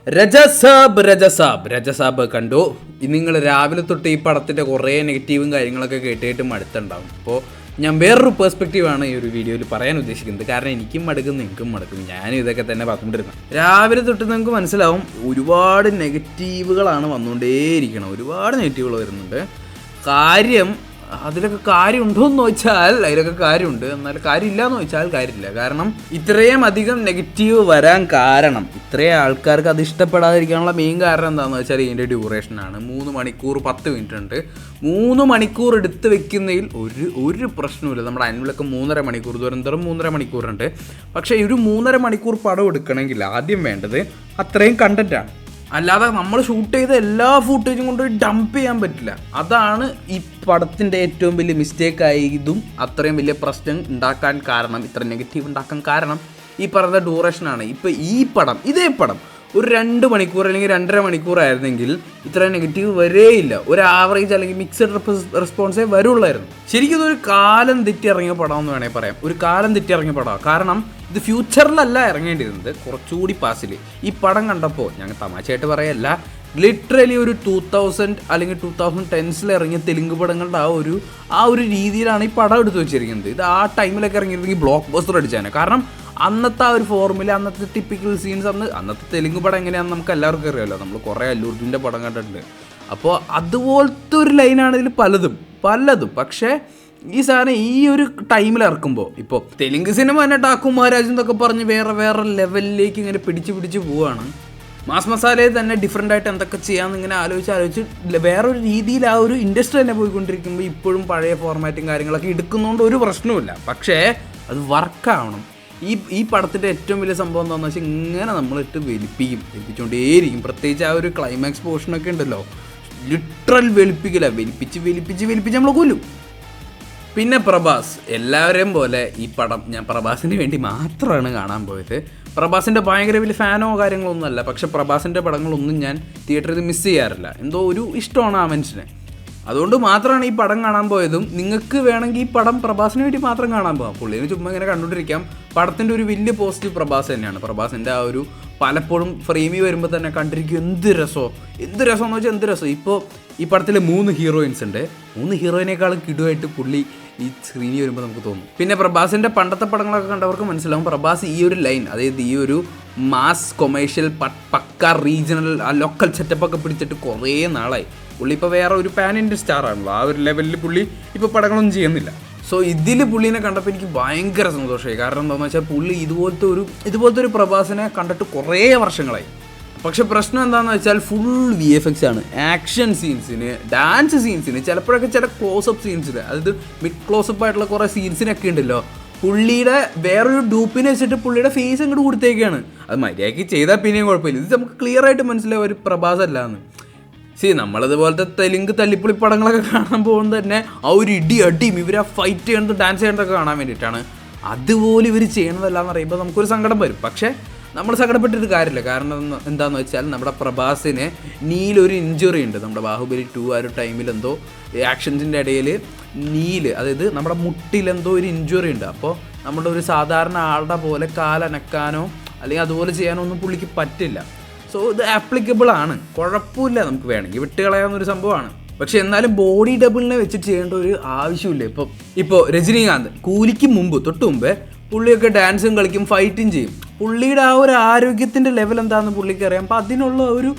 രജസാബ് കണ്ടു. നിങ്ങൾ രാവിലെ തൊട്ട് ഈ പടത്തിൻ്റെ കുറേ നെഗറ്റീവും കാര്യങ്ങളൊക്കെ കേട്ടിട്ട് മടുത്തുണ്ടാവും. അപ്പോൾ ഞാൻ വേറൊരു പേഴ്സ്പെക്റ്റീവാണ് ഈ ഒരു വീഡിയോയിൽ പറയാൻ ഉദ്ദേശിക്കുന്നത്. കാരണം എനിക്കും മടുക്കും, നിങ്ങൾക്കും മടുക്കും. ഞാനും ഇതൊക്കെ തന്നെ പറഞ്ഞുകൊണ്ടിരുന്നത്. രാവിലെ തൊട്ട് നിങ്ങൾക്ക് മനസ്സിലാവും ഒരുപാട് നെഗറ്റീവുകളാണ് വന്നുകൊണ്ടേയിരിക്കണം. ഒരുപാട് നെഗറ്റീവുകൾ വരുന്നുണ്ട്. കാര്യം അതിലൊക്കെ കാര്യമുണ്ടോ എന്ന് ചോദിച്ചാൽ അതിലൊക്കെ കാര്യമുണ്ട്, എന്നാൽ കാര്യമില്ല എന്ന് ചോദിച്ചാൽ കാര്യമില്ല. കാരണം ഇത്രയും അധികം നെഗറ്റീവ് വരാൻ കാരണം, ഇത്രയും ആൾക്കാർക്ക് അത് ഇഷ്ടപ്പെടാതിരിക്കാനുള്ള മെയിൻ കാരണം എന്താണെന്ന് വെച്ചാൽ ഇതിൻ്റെ ഡ്യൂറേഷനാണ്. 3 മണിക്കൂർ 10 മിനിറ്റ് ഉണ്ട്. 3 മണിക്കൂർ എടുത്ത് വെക്കുന്നതിൽ ഒരു പ്രശ്നമില്ല. നമ്മുടെ അനിമലൊക്കെ 3.5 മണിക്കൂർ, ദുരന്തരം 3.5 മണിക്കൂറുണ്ട്. പക്ഷേ ഒരു 3.5 മണിക്കൂർ പടം എടുക്കണമെങ്കിൽ ആദ്യം വേണ്ടത് അത്രയും കണ്ടൻറ്റാണ്. അല്ലാതെ നമ്മൾ ഷൂട്ട് ചെയ്ത എല്ലാ ഫൂട്ടേജും കൊണ്ട് ഡംപ് ചെയ്യാൻ പറ്റില്ല. അതാണ് ഈ പടത്തിൻ്റെ ഏറ്റവും വലിയ മിസ്റ്റേക്കായതും അത്രയും വലിയ പ്രശ്നം ഉണ്ടാക്കാൻ കാരണം, ഇത്ര നെഗറ്റീവ് ഉണ്ടാക്കാൻ കാരണം ഈ പറഞ്ഞ ഡ്യൂറേഷനാണ്. ഇപ്പോൾ ഇതേ പടം ഒരു 2 മണിക്കൂർ അല്ലെങ്കിൽ 2.5 മണിക്കൂർ ആയിരുന്നെങ്കിൽ ഇത്ര നെഗറ്റീവ് വരേയില്ല. ഒരു ആവറേജ് അല്ലെങ്കിൽ മിക്സഡ് റെസ്പോൺസേ വരുള്ളായിരുന്നു. ശരിക്കും ഇതൊരു കാലം തെറ്റി ഇറങ്ങിയ പടം എന്ന് വേണമെങ്കിൽ പറയാം. ഒരു കാലം തെറ്റി ഇറങ്ങിയ പടമാണ്. കാരണം ഇത് ഫ്യൂച്ചറിലല്ല ഇറങ്ങേണ്ടിയിരുന്നത്, കുറച്ചുകൂടി പാസിൽ. ഈ പടം കണ്ടപ്പോൾ ഞങ്ങൾ തമാശയായിട്ട് പറയല്ല, ലിറ്ററലി ഒരു 2000 അല്ലെങ്കിൽ 2010s ഇറങ്ങിയ തെലുങ്ക് പടങ്ങളുടെ ആ ഒരു രീതിയിലാണ് ഈ പടം എടുത്തു വെച്ചിരിക്കുന്നത്. ഇത് ആ ടൈമിലൊക്കെ ഇറങ്ങിയിരുന്നെങ്കിൽ ബ്ലോക്ക് ബസ്റ്റർ അടിച്ചാണ്. കാരണം അന്നത്തെ ആ ഒരു ഫോർമുല, അന്നത്തെ ടിപ്പിക്കൽ സീൻസ്, അന്നത്തെ തെലുങ്ക് പടം എങ്ങനെയാണെന്ന് നമുക്ക് എല്ലാവർക്കും അറിയാമല്ലോ. നമ്മൾ കുറേ അല്ലു അർജുൻ്റെ പടം കണ്ടിട്ടുണ്ട്. അപ്പോൾ അതുപോലത്തെ ഒരു ലൈനാണ് ഇതിൽ പലതും. പക്ഷേ ഈ സാധനം ഈ ഒരു ടൈമിൽ ഇറക്കുമ്പോൾ, ഇപ്പോൾ തെലുങ്ക് സിനിമ തന്നെ ടാക്കു മഹാരാജ് എന്നൊക്കെ പറഞ്ഞ് വേറെ ലെവലിലേക്ക് ഇങ്ങനെ പിടിച്ച് പോവുകയാണ്. മാസ് മസാലയിൽ തന്നെ ഡിഫറെൻ്റ് ആയിട്ട് എന്തൊക്കെ ചെയ്യാമെന്ന് ഇങ്ങനെ ആലോചിച്ച് വേറൊരു രീതിയിൽ ആ ഒരു ഇൻഡസ്ട്രി തന്നെ പോയിക്കൊണ്ടിരിക്കുമ്പോൾ ഇപ്പോഴും പഴയ ഫോർമാറ്റും കാര്യങ്ങളൊക്കെ എടുക്കുന്നതുകൊണ്ട് ഒരു പ്രശ്നവുമില്ല. പക്ഷേ അത് വർക്കാവണം. ഈ പടത്തിൻ്റെ ഏറ്റവും വലിയ സംഭവം എന്താണെന്ന് വെച്ചാൽ ഇങ്ങനെ നമ്മളിട്ട് വെലിപ്പിച്ചുകൊണ്ടേയിരിക്കും. പ്രത്യേകിച്ച് ആ ഒരു ക്ലൈമാക്സ് പോർഷനൊക്കെ ഉണ്ടല്ലോ, ലിറ്ററൽ വെലിപ്പിച്ച് നമ്മൾ കൊല്ലും. പിന്നെ പ്രഭാസ്, എല്ലാവരെയും പോലെ ഈ പടം ഞാൻ പ്രഭാസിന് വേണ്ടി മാത്രമാണ് കാണാൻ പോയത്. പ്രഭാസിൻ്റെ ഭയങ്കര വലിയ ഫാനോ കാര്യങ്ങളൊന്നും അല്ല. പക്ഷെ പ്രഭാസിൻ്റെ പടങ്ങളൊന്നും ഞാൻ തിയേറ്ററിൽ മിസ് ചെയ്യാറില്ല. എന്തോ ഒരു ഇഷ്ടമാണ് ആ മനുഷ്യനെ. അതുകൊണ്ട് മാത്രമാണ് ഈ പടം കാണാൻ പോയതും. നിങ്ങൾക്ക് വേണമെങ്കിൽ ഈ പടം പ്രഭാസിന് വേണ്ടി മാത്രം കാണാൻ പോകാം. പുള്ളിനെ ചുമ്മാ ഇങ്ങനെ കണ്ടുകൊണ്ടിരിക്കാം. പടത്തിൻ്റെ ഒരു വലിയ പോസിറ്റീവ് പ്രഭാസ് തന്നെയാണ്. പ്രഭാസിൻ്റെ ആ ഒരു പലപ്പോഴും ഫ്രെയിമിൽ വരുമ്പോൾ തന്നെ കണ്ടിരിക്കും എന്ത് രസമെന്ന് വെച്ചാൽ എന്ത് രസം. ഇപ്പോൾ ഈ പടത്തിൽ 3 ഹീറോയിൻസ് ഉണ്ട്. 3 ഹീറോയിനേക്കാളും കിടുവായിട്ട് പുള്ളി ഈ സ്ക്രീനിൽ വരുമ്പോൾ നമുക്ക് തോന്നും. പിന്നെ പ്രഭാസിൻ്റെ പണ്ടത്തെ പടങ്ങളൊക്കെ കണ്ടവർക്ക് മനസ്സിലാവും, പ്രഭാസ് ഈ ഒരു ലൈൻ, അതായത് ഈ ഒരു മാസ് കൊമേഴ്ഷ്യൽ പക്ക റീജിയണൽ ആ ലോക്കൽ സെറ്റപ്പൊക്കെ പിടിച്ചിട്ട് കുറേ നാളായി. പുള്ളി ഇപ്പോൾ വേറെ ഒരു പാൻ ഇന്ത്യൻ സ്റ്റാർ ആണല്ലോ. ആ ഒരു ലെവലിൽ പുള്ളി ഇപ്പോൾ പടങ്ങളൊന്നും ചെയ്യുന്നില്ല. സോ ഇതിൽ പുള്ളീനെ കണ്ടപ്പോൾ എനിക്ക് ഭയങ്കര സന്തോഷമായി. കാരണം എന്താണെന്ന് വെച്ചാൽ പുള്ളി ഇതുപോലത്തെ ഒരു പ്രഭാസിനെ കണ്ടിട്ട് കുറേ വർഷങ്ങളായി. പക്ഷെ പ്രശ്നം എന്താണെന്ന് വെച്ചാൽ ഫുൾ VFX ആണ്. ആക്ഷൻ സീൻസിന്, ഡാൻസ് സീൻസിന്, ചിലപ്പോഴൊക്കെ ചില ക്ലോസപ്പ് സീൻസിന്, അതായത് മിഡ് ക്ലോസപ്പ് ആയിട്ടുള്ള കുറേ സീൻസിനൊക്കെ ഉണ്ടല്ലോ, പുള്ളിയുടെ വേറൊരു ഡൂപ്പിനെ വെച്ചിട്ട് പുള്ളിയുടെ ഫേസ് അങ്ങോട്ട് കൊടുത്തേക്കാണ്. അത് മര്യാദയ്ക്ക് ചെയ്താൽ പിന്നെയും കുഴപ്പമില്ല. ഇത് നമുക്ക് ക്ലിയർ ആയിട്ട് മനസ്സിലാവും ഒരു പ്രഭാസ് അല്ലാന്ന്. നമ്മളിതുപോലത്തെ തെലുങ്ക് തല്ലിപ്പൊളി പടങ്ങളൊക്കെ കാണാൻ പോകുന്നത് തന്നെ ആ ഒരു അടിയും ഇവർ ആ ഫൈറ്റ് ചെയ്യുന്നത്, ഡാൻസ് ചെയ്യുന്നതൊക്കെ കാണാൻ വേണ്ടിയിട്ടാണ്. അതുപോലെ ഇവർ ചെയ്യണതല്ലാന്ന് പറയുമ്പോൾ നമുക്കൊരു സങ്കടം വരും. പക്ഷേ നമ്മൾ സങ്കടപ്പെട്ടിട്ട് കാര്യമില്ല. കാരണം എന്താണെന്ന് വെച്ചാൽ നമ്മുടെ പ്രഭാസിന് നീലൊരു ഇഞ്ചുറി ഉണ്ട്. നമ്മുടെ ബാഹുബലി 2 ആ ഒരു ടൈമിൽ എന്തോ ആക്ഷൻസിൻ്റെ ഇടയിൽ അതായത് നമ്മുടെ മുട്ടിലെന്തോ ഒരു ഇഞ്ചുറി ഉണ്ട്. അപ്പോൾ നമ്മുടെ ഒരു സാധാരണ ആളുടെ പോലെ കാലനക്കാനോ അല്ലെങ്കിൽ അതുപോലെ ചെയ്യാനോ ഒന്നും പുള്ളിക്ക് പറ്റില്ല. സോ ഇത് ആപ്ലിക്കബിൾ ആണ്, കുഴപ്പമില്ല, നമുക്ക് വേണമെങ്കിൽ വിട്ടുകളയാവുന്നൊരു സംഭവമാണ്. പക്ഷെ എന്നാലും ബോഡി ഡബിളിനെ വെച്ചിട്ട് ചെയ്യേണ്ട ഒരു ആവശ്യമില്ല. ഇപ്പോൾ രജനീകാന്ത് കൂലിക്ക് തൊട്ട് മുമ്പേ പുള്ളിയൊക്കെ ഡാൻസും കളിക്കും, ഫൈറ്റും ചെയ്യും. പുള്ളിയുടെ ആ ഒരു ആരോഗ്യത്തിൻ്റെ ലെവൽ എന്താണെന്ന് പുള്ളിക്ക് അറിയാം. അപ്പോൾ അതിനുള്ള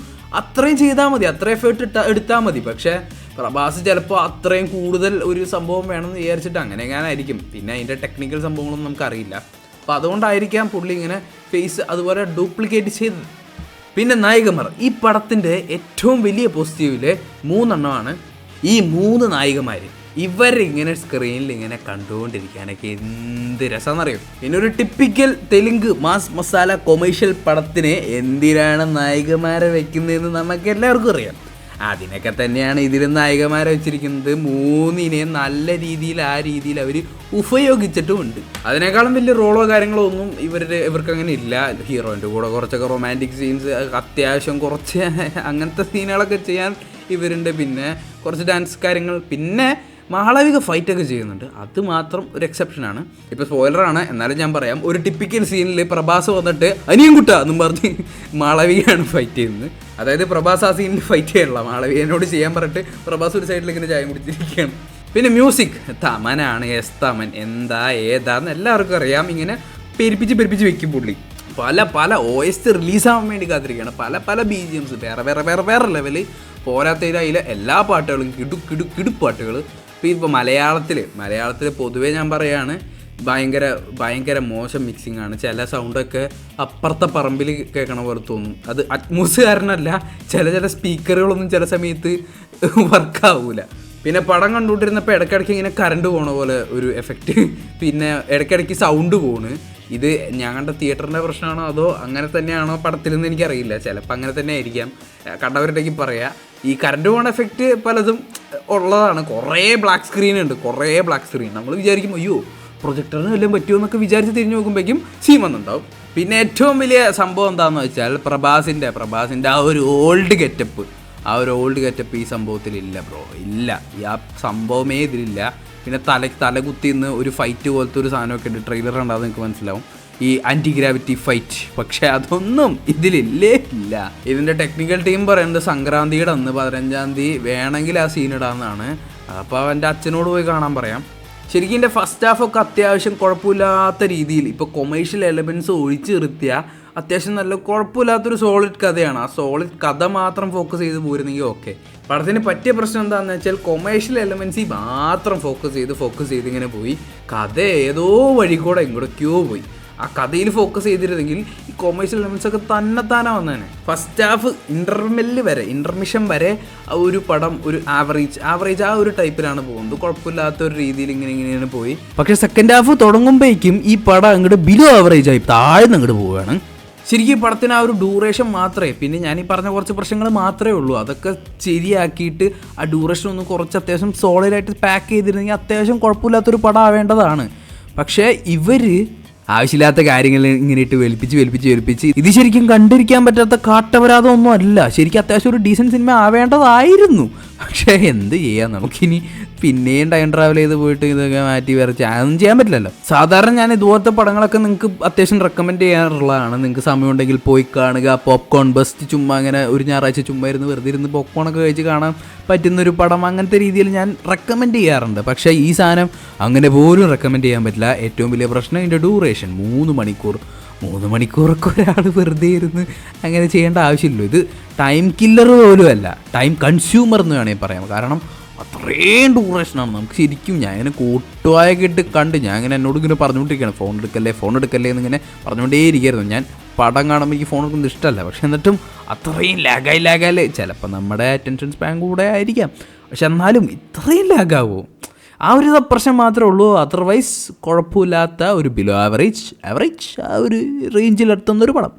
അത്രയും ചെയ്താൽ മതി, അത്ര എഫേർട്ട് എടുത്താൽ മതി. പക്ഷേ പ്രഭാസ് ചിലപ്പോൾ അത്രയും കൂടുതൽ ഒരു സംഭവം വേണമെന്ന് വിചാരിച്ചിട്ട് അങ്ങനെയായിരിക്കും. പിന്നെ അതിൻ്റെ ടെക്നിക്കൽ സംഭവങ്ങളൊന്നും നമുക്കറിയില്ല. അപ്പോൾ അതുകൊണ്ടായിരിക്കാം പുള്ളി ഇങ്ങനെ ഫേസ് അതുപോലെ ഡ്യൂപ്ലിക്കേറ്റ് ചെയ്തത്. പിന്നെ നായികമാർ, ഈ പടത്തിൻ്റെ ഏറ്റവും വലിയ പോസിറ്റീവിലെ 3 എണ്ണമാണ്. ഈ 3 നായികമാർ ഇവരിങ്ങനെ സ്ക്രീനിൽ ഇങ്ങനെ കണ്ടുകൊണ്ടിരിക്കാനൊക്കെ എന്ത് രസമെന്നറിയും. പിന്നെ ഒരു typical Telugu mass masala commercial പടത്തിന് എന്തിനാണ് നായികമാരെ വെക്കുന്നതെന്ന് നമുക്ക് എല്ലാവർക്കും അറിയാം. അതിനൊക്കെ തന്നെയാണ് ഇതിലും നായികമാരെ വെച്ചിരിക്കുന്നത്. 3 നല്ല രീതിയിൽ ആ രീതിയിൽ അവർ ഉപയോഗിച്ചിട്ടുമുണ്ട്. അതിനേക്കാളും വലിയ റോളോ കാര്യങ്ങളോ ഒന്നും ഇവർക്ക് അങ്ങനെ ഇല്ല. ഹീറോയിൻ്റെ കൂടെ കുറച്ചൊക്കെ റൊമാൻറ്റിക് സീൻസ്, അത്യാവശ്യം കുറച്ച് അങ്ങനത്തെ സീനുകളൊക്കെ ചെയ്യാൻ ഇവരുണ്ട്. പിന്നെ കുറച്ച് ഡാൻസ് കാര്യങ്ങൾ, പിന്നെ മാളവിക ഫൈറ്റൊക്കെ ചെയ്യുന്നുണ്ട്, അത് മാത്രം ഒരു എക്സെപ്ഷനാണ്. ഇപ്പോൾ സ്പോയിലറാണ് എന്നാലും ഞാൻ പറയാം, ഒരു ടിപ്പിക്കൽ സീനിൽ പ്രഭാസ് വന്നിട്ട് അനിയൻ കുട്ട എന്നും പറഞ്ഞ് മാളവികയാണ് ഫൈറ്റ് ചെയ്യുന്നത്. അതായത് പ്രഭാസ് ആ സീനിൽ ഫൈറ്റ് ചെയ്യണില്ല, മാളവികനോട് ചെയ്യാൻ പറഞ്ഞിട്ട് പ്രഭാസ് ഒരു സൈഡിൽ ഇങ്ങനെ ചായ കുടിച്ചിരിക്കുകയാണ്. പിന്നെ മ്യൂസിക് തമനാണ്, തമൻ എന്താ ഏതാന്ന് എല്ലാവർക്കും അറിയാം. ഇങ്ങനെ പെരിപ്പിച്ച് വെക്കും പുള്ളി. പല OST റിലീസാകാൻ വേണ്ടി കാത്തിരിക്കുകയാണ്. പല BGMs വേറെ ലെവല്. പോരാത്തതിൽ അതിലെ എല്ലാ പാട്ടുകളും കിടുപ്പാട്ടുകൾ. ഇപ്പോൾ മലയാളത്തിൽ പൊതുവേ ഞാൻ പറയുകയാണ്, ഭയങ്കര മോശം മിക്സിംഗ് ആണ്. ചില സൗണ്ടൊക്കെ അപ്പുറത്തെ പറമ്പിൽ കേൾക്കണ പോലെ തോന്നും. അത് അറ്റ്മോസ് കാരണമല്ല, ചില സ്പീക്കറുകളൊന്നും ചില സമയത്ത് വർക്കാവൂല. പിന്നെ പടം കണ്ടുകൊണ്ടിരുന്നപ്പോൾ ഇടയ്ക്കിടയ്ക്ക് ഇങ്ങനെ കറണ്ട് പോണ പോലെ ഒരു എഫക്റ്റ്, പിന്നെ ഇടയ്ക്കിടയ്ക്ക് സൗണ്ട് പോണ്. ഇത് ഞങ്ങളുടെ തിയേറ്ററിൻ്റെ പ്രശ്നമാണോ അതോ അങ്ങനെ തന്നെയാണോ പടത്തിലെന്ന് എനിക്കറിയില്ല. ചിലപ്പോൾ അങ്ങനെ തന്നെ ആയിരിക്കാം, കണ്ടവരുടെക്ക് പറയാം. ഈ കറണ്ട് പോണ എഫക്റ്റ് പലതും ഉള്ളതാണ്. കുറേ ബ്ലാക്ക് സ്ക്രീൻ ഉണ്ട്, നമ്മൾ വിചാരിക്കും അയ്യോ പ്രൊജക്ടറിന് വല്ലതും പറ്റുമോ എന്നൊക്കെ വിചാരിച്ച് തിരിഞ്ഞ് നോക്കുമ്പോഴേക്കും സീൻ വന്നിട്ടുണ്ടാവും. പിന്നെ ഏറ്റവും വലിയ സംഭവം എന്താണെന്ന് വെച്ചാൽ പ്രഭാസിൻ്റെ ആ ഒരു ഓൾഡ് ഗെറ്റപ്പ് ഈ സംഭവത്തിലില്ല ബ്രോ, ഇല്ല. ഈ ആ സംഭവമേ ഇതിലില്ല. പിന്നെ തലകുത്തി നിന്ന് ഒരു ഫൈറ്റ് പോലത്തെ ഒരു സാധനമൊക്കെ ഉണ്ട്, ട്രെയിലർ ഉണ്ടാകും നിങ്ങൾക്ക് മനസ്സിലാവും, ഈ ആൻറ്റി ഗ്രാവിറ്റി ഫൈറ്റ്. പക്ഷേ അതൊന്നും ഇതിലില്ലേ ഇല്ല. ഇതിൻ്റെ ടെക്നിക്കൽ ടീം പറയുന്നത് സംക്രാന്തിയുടെ അന്ന് 15-ാം തീയതി വേണമെങ്കിൽ ആ സീൻ ഇടാമെന്നാണ്. അപ്പോൾ അവൻ്റെ അച്ഛനോട് പോയി കാണാൻ പറയാം. ശരിക്കും ഇതിൻ്റെ ഫസ്റ്റ് ഹാഫൊക്കെ അത്യാവശ്യം കുഴപ്പമില്ലാത്ത രീതിയിൽ, ഇപ്പോൾ കൊമേഴ്ഷ്യൽ എലമെൻറ്റ്സ് ഒഴിച്ച് നിർത്തിയാൽ അത്യാവശ്യം നല്ല കുഴപ്പമില്ലാത്തൊരു സോളിഡ് കഥയാണ്. ആ സോളിഡ് കഥ മാത്രം ഫോക്കസ് ചെയ്ത് പോരുന്നെങ്കിൽ ഓക്കെ. പടത്തിന് പറ്റിയ പ്രശ്നം എന്താണെന്ന് വെച്ചാൽ കൊമേഴ്ഷ്യൽ എലമെൻറ്റ്സ് മാത്രം ഫോക്കസ് ചെയ്ത് ഇങ്ങനെ പോയി. കഥ ഏതോ വഴി കൂടെ എങ്ങോട്ടൊക്കെയോ പോയി. ആ കഥയിൽ ഫോക്കസ് ചെയ്തിരുന്നെങ്കിൽ ഈ കൊമേഴ്ഷ്യൽ എലമെൻറ്റ്സ് ഒക്കെ തന്നെത്താനാ വന്നേനെ. ഫസ്റ്റ് ഹാഫ് ഇൻ്റർമിഷൻ വരെ ഒരു പടം ഒരു ആവറേജ് ആ ഒരു ടൈപ്പിലാണ് പോകുന്നത്. കുഴപ്പമില്ലാത്ത ഒരു രീതിയിൽ ഇങ്ങനെ പോയി. പക്ഷേ സെക്കൻഡ് ഹാഫ് തുടങ്ങുമ്പോഴേക്കും ഈ പടം അങ്ങോട്ട് ബിലോ ആവറേജ് ആയി താഴ്ന്ന് അങ്ങോട്ട് പോവുകയാണ്. ശരിക്കും പടത്തിന് ആ ഒരു ഡ്യൂറേഷൻ മാത്രമേ, പിന്നെ ഞാൻ ഈ പറഞ്ഞ കുറച്ച് പ്രശ്നങ്ങൾ മാത്രമേ ഉള്ളൂ. അതൊക്കെ ശരിയാക്കിയിട്ട് ആ ഡ്യൂറേഷൻ ഒന്ന് കുറച്ച് അത്യാവശ്യം സോളിഡായിട്ട് പാക്ക് ചെയ്തിരുന്നെങ്കിൽ അത്യാവശ്യം കുഴപ്പമില്ലാത്തൊരു പടം ആവേണ്ടതാണ്. പക്ഷേ ഇവർ ആവശ്യമില്ലാത്ത കാര്യങ്ങൾ ഇങ്ങനെ ഇട്ട് വലിപ്പിച്ച് ഇത് ശരിക്കും കണ്ടിരിക്കാൻ പറ്റാത്ത കാട്ടപരാധമൊന്നും അല്ല. ശരിക്കും അത്യാവശ്യം ഒരു ഡീസൻറ്റ് സിനിമ ആവേണ്ടതായിരുന്നു. പക്ഷേ എന്ത് ചെയ്യാം, നമുക്കിനി പിന്നെയും ടൈം ട്രാവൽ ചെയ്ത് പോയിട്ട് ഇതൊക്കെ മാറ്റി വരച്ച് അതൊന്നും ചെയ്യാൻ പറ്റില്ലല്ലോ. സാധാരണ ഞാൻ ഇതുപോലത്തെ പടങ്ങളൊക്കെ നിങ്ങൾക്ക് അത്യാവശ്യം റെക്കമെൻഡ് ചെയ്യാറുള്ളതാണ്. നിങ്ങൾക്ക് സമയമുണ്ടെങ്കിൽ പോയി കാണുക. പോപ്കോൺ ബസ്റ്റ് ചുമ്മാ അങ്ങനെ ഒരു ഞായറാഴ്ച ചുമ്മാ വെറുതെ ഇരുന്ന് പോപ്കോണൊക്കെ കഴിച്ച് കാണാൻ പറ്റുന്നൊരു പടം, അങ്ങനത്തെ രീതിയിൽ ഞാൻ റെക്കമെൻഡ് ചെയ്യാറുണ്ട്. പക്ഷേ ഈ സാധനം അങ്ങനെ പോലും റെക്കമെൻഡ് ചെയ്യാൻ പറ്റില്ല. ഏറ്റവും വലിയ പ്രശ്നം ഇതിൻ്റെ ഡ്യൂറേഷൻ. 3 മണിക്കൂറൊക്കെ ഒരാൾ വെറുതെ ഇരുന്ന് അങ്ങനെ ചെയ്യേണ്ട ആവശ്യമില്ലല്ലോ. ഇത് ടൈം കില്ലർ പോലും അല്ല, ടൈം കൺസ്യൂമർ എന്ന് വേണമെങ്കിൽ പറയാം. കാരണം അത്രയും ഡ്യൂറേഷനാണ്. നമുക്ക് ശരിക്കും ഞാൻ ഇങ്ങനെ കൂട്ടുവായൊക്കെ ഇട്ട് കണ്ട് ഞാൻ ഇങ്ങനെ എന്നോട് ഇങ്ങനെ പറഞ്ഞുകൊണ്ടിരിക്കുകയാണ് ഫോൺ എടുക്കല്ലേ എന്നിങ്ങനെ പറഞ്ഞുകൊണ്ടേയിരിക്കുകയായിരുന്നു. ഞാൻ പടം കാണുമ്പോൾ എനിക്ക് ഫോൺ എടുക്കുന്നത് ഇഷ്ടമല്ല. പക്ഷെ എന്നിട്ടും അത്രയും ലാഗായി ചിലപ്പോൾ നമ്മുടെ അറ്റൻഷൻ സ്പാൻ കൂടെ ആയിരിക്കാം. പക്ഷെ എന്നാലും ഇത്രയും ലാഗാവോ? ആ ഒരു പ്രശ്നം മാത്രമേ ഉള്ളൂ. അതർവൈസ് കുഴപ്പമില്ലാത്ത ഒരു ബിലോ ആവറേജ് ആ ഒരു റേഞ്ചിലെത്തുന്നൊരു പടം.